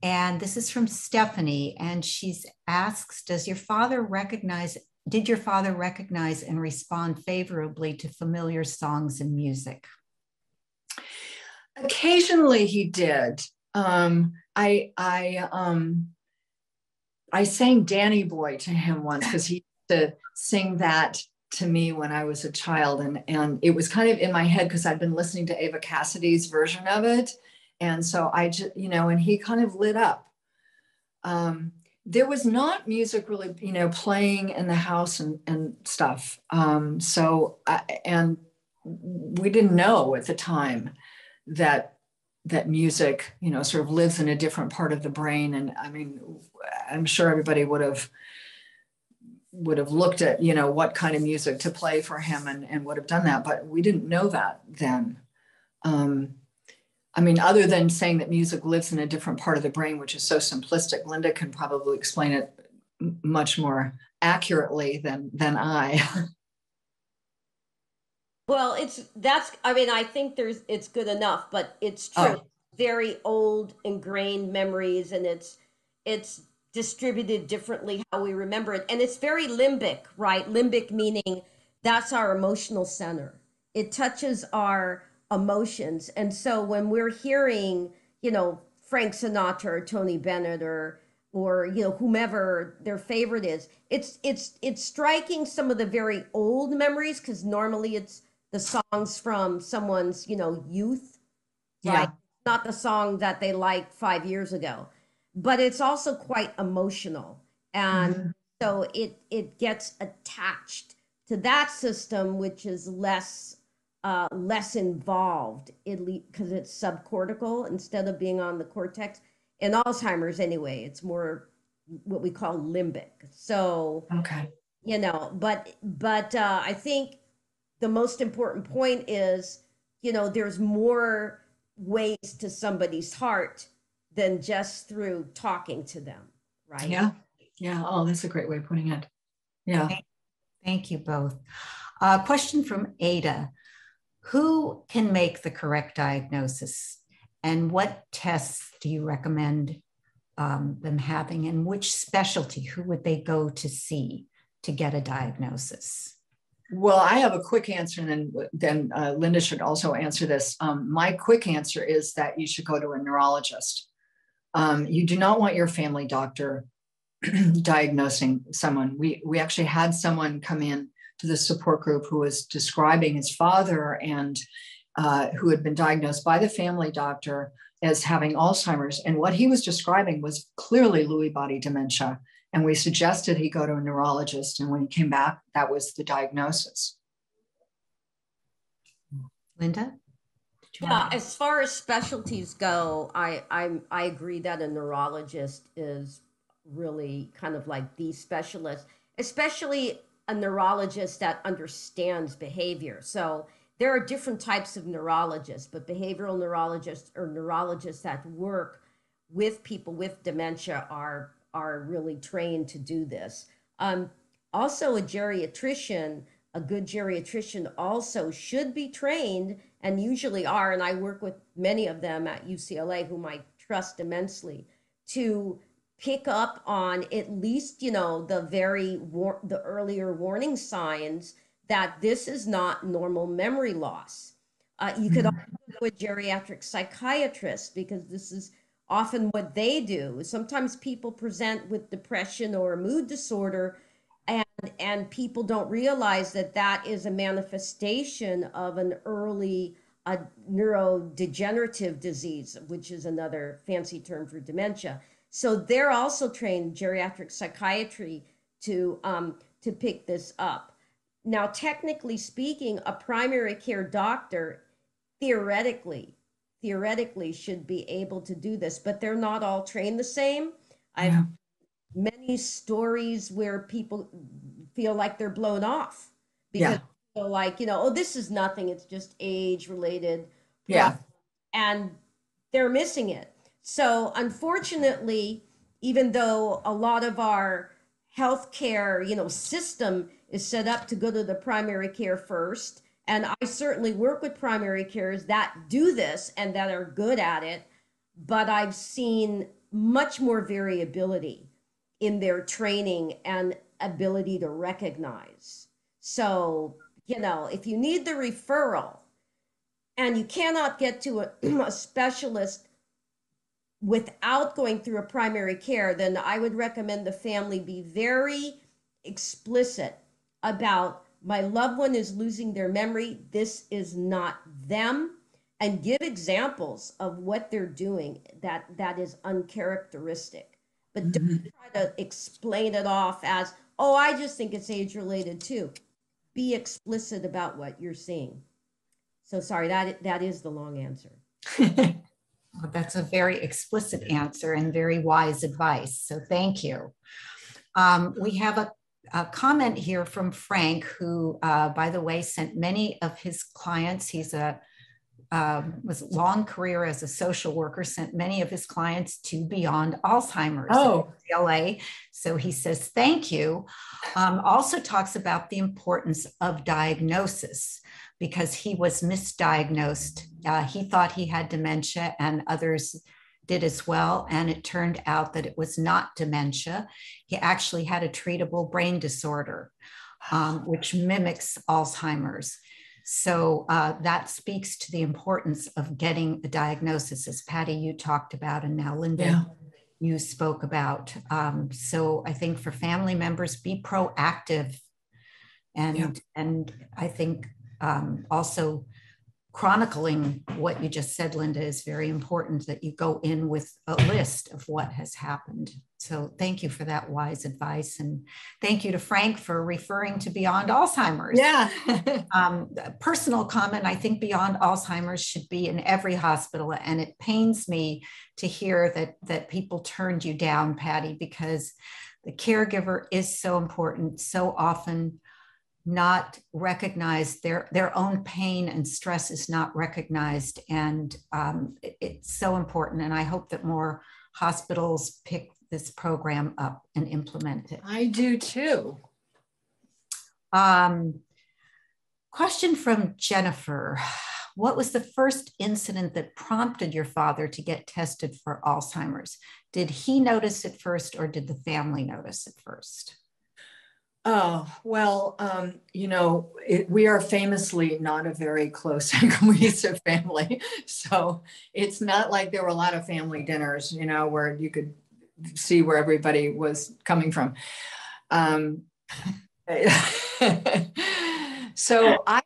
And this is from Stephanie, and she asks, did your father recognize and respond favorably to familiar songs and music? Occasionally he did. I sang Danny Boy to him once because he used to sing that to me when I was a child. And it was kind of in my head because I'd been listening to Ava Cassidy's version of it. And so I just, and he kind of lit up. There was not music really, playing in the house and stuff. And we didn't know at the time that music, sort of lives in a different part of the brain. And I mean, I'm sure everybody would have looked at, what kind of music to play for him and would have done that, but we didn't know that then. I mean, other than saying that music lives in a different part of the brain, which is so simplistic, Linda can probably explain it much more accurately than I. Well, I think it's good enough, but it's true. Oh. Very old ingrained memories, and it's distributed differently how we remember it. And it's very limbic, right? Limbic meaning that's our emotional center. It touches our emotions. And so when we're hearing, Frank Sinatra or Tony Bennett or whomever their favorite is, it's striking some of the very old memories, because normally it's the songs from someone's, youth, right? Yeah. Not the song that they liked 5 years ago, but it's also quite emotional. And so it gets attached to that system, which is less involved, because it's subcortical instead of being on the cortex. In Alzheimer's anyway, it's more what we call limbic. So, okay. But I think the most important point is, there's more ways to somebody's heart than just through talking to them, right? Yeah. Yeah. Oh, that's a great way of putting it. Yeah. Thank you both. Question from Ada. Who can make the correct diagnosis, and what tests do you recommend them having, and which specialty? Who would they go to see to get a diagnosis? Well, I have a quick answer, and then Linda should also answer this. My quick answer is that you should go to a neurologist. You do not want your family doctor diagnosing someone. We actually had someone come in to the support group who was describing his father and who had been diagnosed by the family doctor as having Alzheimer's. And what he was describing was clearly Lewy body dementia. And we suggested he go to a neurologist. And when he came back, that was the diagnosis. Linda? Yeah, as far as specialties go, I agree that a neurologist is really kind of like the specialist, especially a neurologist that understands behavior. So there are different types of neurologists, but behavioral neurologists or neurologists that work with people with dementia are really trained to do this. Also, a geriatrician, a good geriatrician also should be trained, and usually are, and I work with many of them at UCLA whom I trust immensely, to pick up on at least, the earlier warning signs that this is not normal memory loss. You could also go to a geriatric psychiatrist, because this is often what they do. Sometimes people present with depression or a mood disorder, and people don't realize that is a manifestation of an early neurodegenerative disease, which is another fancy term for dementia. So they're also trained geriatric psychiatry to pick this up. Now, technically speaking, a primary care doctor theoretically should be able to do this, but they're not all trained the same. I've many stories where people feel like they're blown off because they're like, oh, this is nothing. It's just age related. Yeah. And they're missing it. So unfortunately, even though a lot of our healthcare, system is set up to go to the primary care first. And I certainly work with primary cares that do this and that are good at it, but I've seen much more variability in their training and ability to recognize. So, if you need the referral and you cannot get to a specialist without going through a primary care, then I would recommend the family be very explicit about, my loved one is losing their memory. This is not them. And give examples of what they're doing that is uncharacteristic. But don't try to explain it off as, oh, I just think it's age related too. Be explicit about what you're seeing. So sorry, that is the long answer. Well, that's a very explicit answer and very wise advice. So thank you. We have a comment here from Frank, who, by the way, sent many of his clients. He's was a long career as a social worker, sent many of his clients to Beyond Alzheimer's at LA. So he says, thank you. Also talks about the importance of diagnosis, because he was misdiagnosed. He thought he had dementia and others did as well. And it turned out that it was not dementia. He actually had a treatable brain disorder, which mimics Alzheimer's. So that speaks to the importance of getting a diagnosis, as Patti, you talked about, and now Linda, you spoke about. So I think for family members, be proactive. And I think also chronicling what you just said, Linda, is very important, that you go in with a list of what has happened. So thank you for that wise advice. And thank you to Frank for referring to Beyond Alzheimer's. Yeah. Personal comment, I think Beyond Alzheimer's should be in every hospital. And it pains me to hear that people turned you down, Patti, because the caregiver is so important. So often not recognized, their own pain and stress is not recognized. And it's so important. And I hope that more hospitals pick this program up and implement it. I do too. Question from Jennifer. What was the first incident that prompted your father to get tested for Alzheimer's? Did he notice it first, or did the family notice it first? Oh, well, we are famously not a very close and cohesive family. So it's not like there were a lot of family dinners, where you could see where everybody was coming from. So I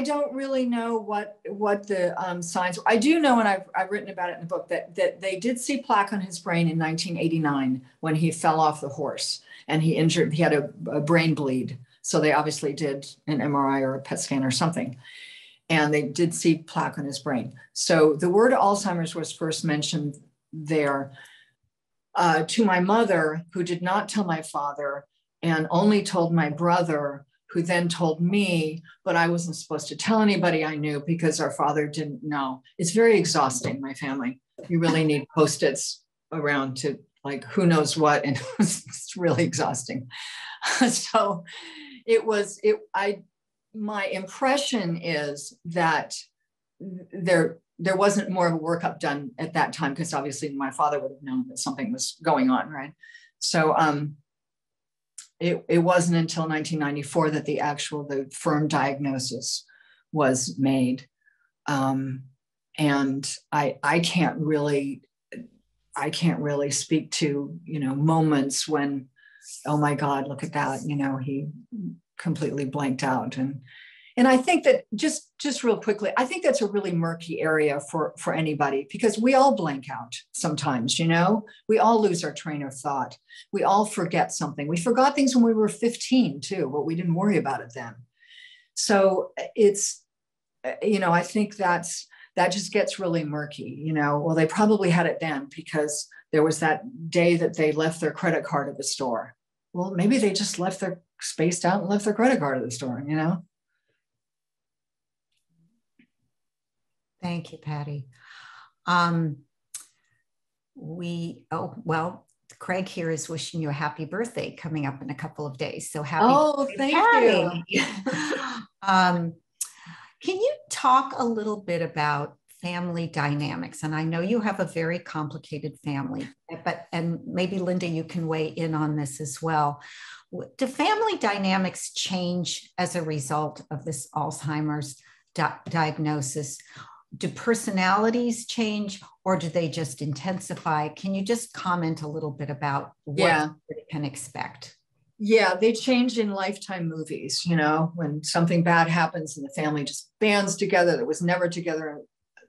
don't really know what the signs. I do know, and I've written about it in the book, that they did see plaque on his brain in 1989 when he fell off the horse. And he had a brain bleed. So they obviously did an MRI or a PET scan or something. And they did see plaque on his brain. So the word Alzheimer's was first mentioned there to my mother, who did not tell my father and only told my brother, who then told me, but I wasn't supposed to tell anybody I knew because our father didn't know. It's very exhausting, my family. You really need Post-its around to, like, who knows what, and it's really exhausting. So my impression is that there wasn't more of a workup done at that time, because obviously my father would have known that something was going on, right? So it wasn't until 1994 that the firm diagnosis was made. And I can't really speak to, moments when, oh my God, look at that, he completely blanked out. And I think that just real quickly, I think that's a really murky area for anybody, because we all blank out sometimes, we all lose our train of thought. We all forget something. We forgot things when we were 15 too, but we didn't worry about it then. So it's, I think that just gets really murky, well, they probably had it then because there was that day that they left their credit card at the store. Well, maybe they just spaced out and left their credit card at the store, Thank you, Patti. Craig here is wishing you a happy birthday coming up in a couple of days. So happy birthday, thank Patti. you. Can you talk a little bit about family dynamics? And I know you have a very complicated family, and maybe Linda, you can weigh in on this as well. Do family dynamics change as a result of this Alzheimer's diagnosis? Do personalities change, or do they just intensify? Can you just comment a little bit about what you can expect? Yeah, they change in Lifetime movies, you know, when something bad happens and the family just bands together that was never together,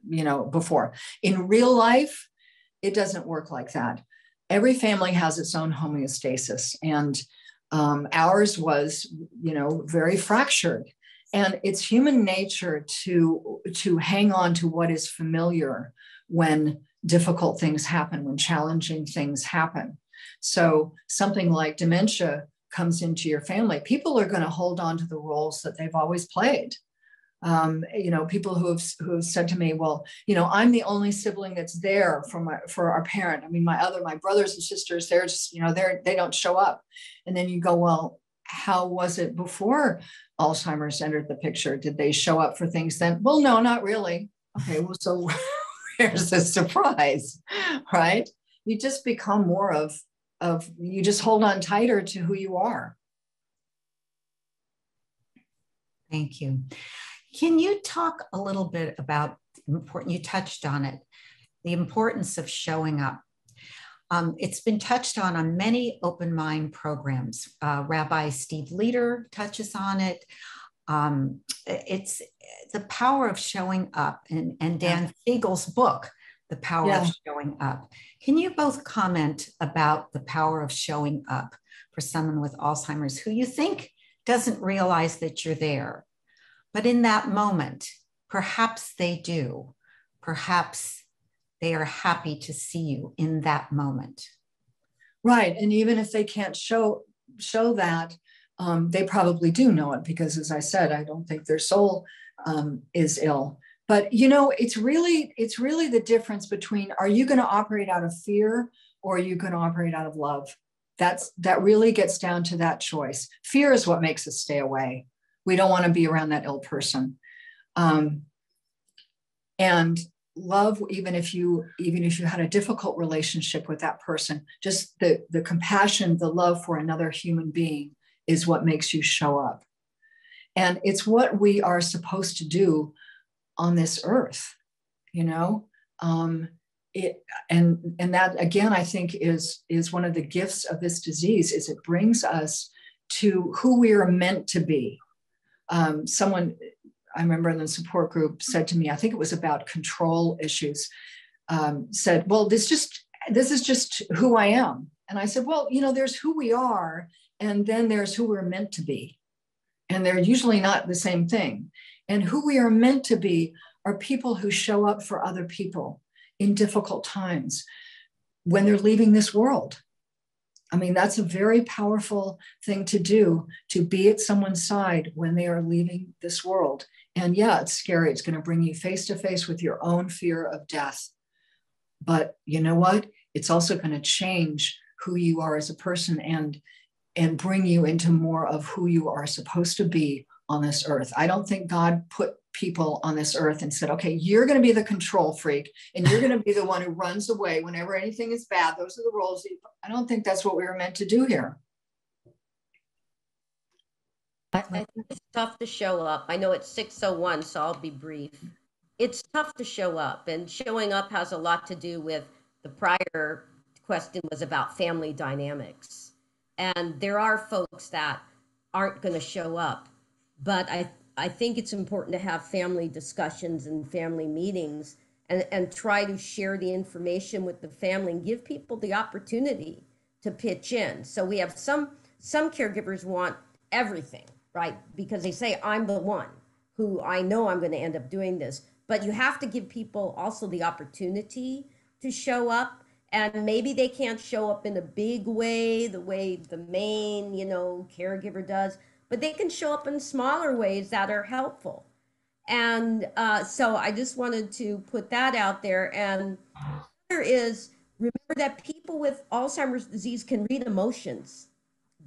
you know, before. In real life, it doesn't work like that. Every family has its own homeostasis, and ours was, you know, very fractured. And it's human nature to hang on to what is familiar when difficult things happen, when challenging things happen. So something like dementia comes into your family, people are going to hold on to the roles that they've always played. You know, people who have said to me, well, you know, I'm the only sibling that's there for our parent. I mean, my brothers and sisters, they're just, you know, they don't show up. And then you go, well, how was it before Alzheimer's entered the picture? Did they show up for things then? Well, no, not really. Okay, well, so where's the surprise, right? You just become more of you just hold on tighter to who you are. Thank you. Can you talk a little bit about you touched on it, the importance of showing up. It's been touched on many open mind programs. Rabbi Steve Leder touches on it. It's the power of showing up, and Dan Siegel's book, The Power of Showing Up. Can you both comment about the power of showing up for someone with Alzheimer's who you think doesn't realize that you're there? But in that moment, perhaps they do. Perhaps they are happy to see you in that moment. Right. And even if they can't show that, they probably do know it, because, as I said, I don't think their soul is ill. But, you know, it's really the difference between, are you going to operate out of fear, or are you going to operate out of love? That really gets down to that choice. Fear is what makes us stay away. We don't want to be around that ill person. And love, even if you had a difficult relationship with that person, just the compassion, the love for another human being is what makes you show up. And it's what we are supposed to do on this earth, you know? And that, again, I think is one of the gifts of this disease, is it brings us to who we are meant to be. Someone, I remember in the support group, said to me, I think it was about control issues, said, well, this is just who I am. And I said, well, you know, there's who we are, and then there's who we're meant to be. And they're usually not the same thing. And who we are meant to be are people who show up for other people in difficult times when they're leaving this world. I mean, that's a very powerful thing to do, to be at someone's side when they are leaving this world. And yeah, it's scary. It's going to bring you face to face with your own fear of death. But you know what? It's also going to change who you are as a person, and bring you into more of who you are supposed to be on this earth. I don't think God put people on this earth and said, okay, you're going to be the control freak, and you're going to be the one who runs away whenever anything is bad. Those are the roles. I don't think that's what we were meant to do here. I think it's tough to show up. I know it's 6:01, so I'll be brief. It's tough to show up, and showing up has a lot to do with the prior question was about family dynamics. And there are folks that aren't going to show up, but I think it's important to have family discussions and family meetings, and try to share the information with the family and give people the opportunity to pitch in. So we have some caregivers want everything, right? Because they say, I'm the one who I know I'm going to end up doing this. But you have to give people also the opportunity to show up. And maybe they can't show up in a big way, the way the main, caregiver does, but they can show up in smaller ways that are helpful. And so I just wanted to put that out there. And there is remember that people with Alzheimer's disease can read emotions.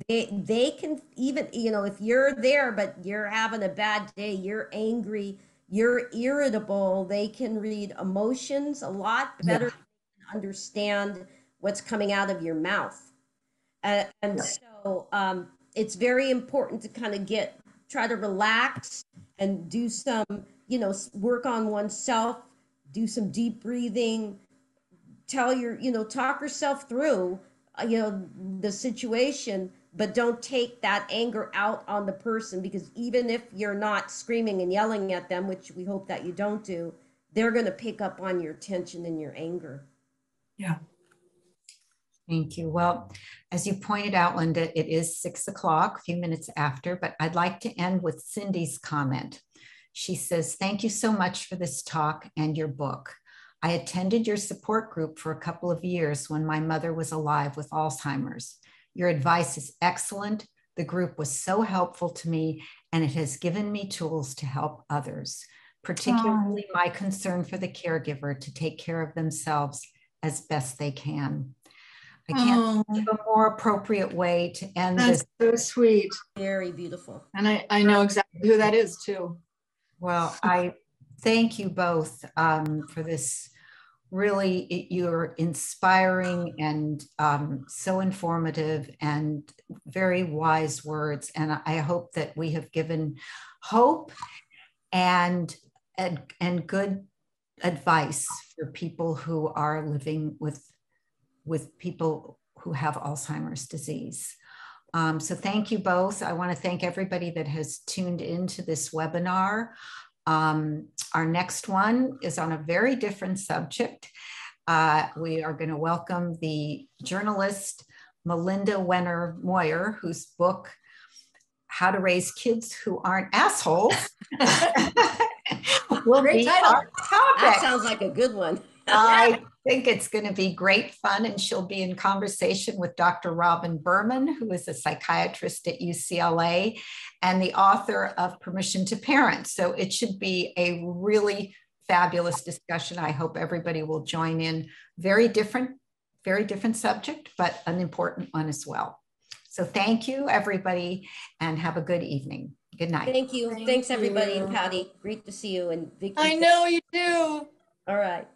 They can even, if you're there, but you're having a bad day, you're angry, you're irritable, they can read emotions a lot better, Yeah. than understand what's coming out of your mouth. And Yeah. so it's very important to kind of try to relax and do some, work on oneself, do some deep breathing, talk yourself through, the situation, but don't take that anger out on the person, because even if you're not screaming and yelling at them, which we hope that you don't do, they're going to pick up on your tension and your anger. Yeah. Thank you. Well, as you pointed out, Linda, it is 6 o'clock, a few minutes after, but I'd like to end with Cindy's comment. She says, "Thank you so much for this talk and your book. I attended your support group for a couple of years when my mother was alive with Alzheimer's. Your advice is excellent. The group was so helpful to me, and it has given me tools to help others, particularly my concern for the caregiver to take care of themselves as best they can." I can't think of a more appropriate way to end That's this. so sweet. Very beautiful. And I know exactly who that is too. Well, I thank you both for this. Really, you're inspiring and so informative and very wise words. And I hope that we have given hope and good advice for people who are living with people who have Alzheimer's disease. So thank you both. I want to thank everybody that has tuned into this webinar. Our next one is on a very different subject. We are going to welcome the journalist Melinda Wenner Moyer, whose book, How to Raise Kids Who Aren't Assholes, will Great be title. our topic. That sounds like a good one. I think it's going to be great fun, and she'll be in conversation with Dr. Robin Berman, who is a psychiatrist at UCLA and the author of Permission to Parent. So it should be a really fabulous discussion. I hope everybody will join in. Very different subject, but an important one as well. So thank you, everybody, and have a good evening. Good night. Thank you. Thanks, everybody. And Patti, great to see you. And Vicki. I know you do. All right.